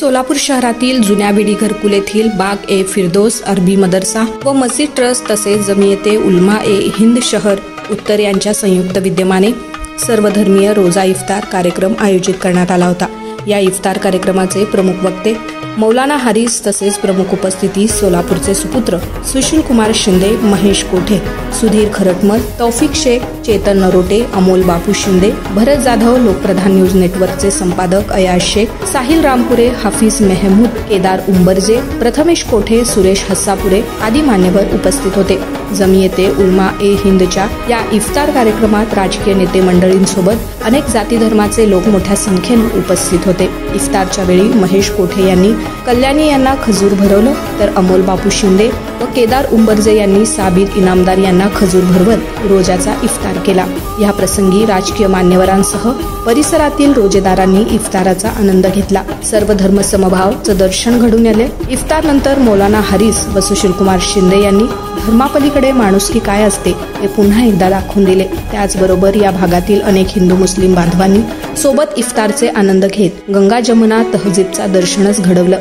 सोलापूर शहरातील जुन्या बिडी घरकुल येथील बाग ए फिरदौस अरबी मदरसा व मस्जिद ट्रस्ट तसेच जमियते उलमा ए हिंद शहर उत्तर यांच्या संयुक्त विद्यमाने सर्वधर्मीय रोजा इफ्तार कार्यक्रम आयोजित करण्यात आला होता। या इफ्तार कार्यक्रमाचे प्रमुख वक्ते मौलाना हारिस तसेच प्रमुख उपस्थिती सोलापूरचे सुपुत्र सुशील कुमार शिंदे, महेश कोठे, सुधीर खरटमल, तौफिक शेख, चेतन नरोटे, अमोल बापू शिंदे, भरत जाधव, लोकप्रधान न्यूज नेटवर्कचे संपादक अयाज शेख, साहिल रामपुरे, हाफिज मेहमूद, केदार उंबरजे, प्रथमेश कोठे, सुरेश हस्सापुरे आदी मान्यवर उपस्थित होते। जमियते उलमा ए हिंदच्या या इफ्तार कार्यक्रमात राजकीय नेते मंडळींसोबत अनेक जाती धर्माचे लोक मोठ्या संख्येने उपस्थित होते। इफ्तारच्या वेळी महेश कोठे यांनी कल्याणी यांना खजूर भरवलं, तर अमोल बापू शिंदे व केदार उंबरजे यांनी साबिर इनामदार यांना खजूर भरवत रोजाचा इफ्तार केला। या प्रसंगी राजकीय मान्यवरांसह परिसरातील रोजेदारांनी इफ्ताराचा आनंद घेतला। सर्व धर्म समभावचं दर्शन घडून आले। इफ्तार नंतर मौलाना हारिस व सुशील कुमार शिंदे यांनी धर्मापलीकडे माणुसकी काय असते हे पुन्हा एकदा दाखवून दिले। त्याचबरोबर या भागातील अनेक हिंदू मुस्लिम बांधवांनी सोबत इफ्तारचे आनंद घेत गंगा जमुना तहजीबचा दर्शनच घडवलं।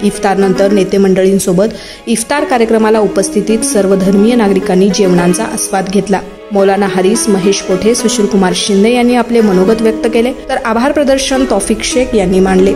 इफ्तार नंतर नेते मंडळींसोबत इफ्तार कार्यक्रमाला उपस्थित सर्व धर्मीय नागरिकांनी जेवणाचा आस्वाद घेतला। मौलाना हारिस, महेश कोठे, सुशील कुमार शिंदे यांनी आपले मनोगत व्यक्त केले, तर आभार प्रदर्शन तौफिक शेख यांनी मांडले।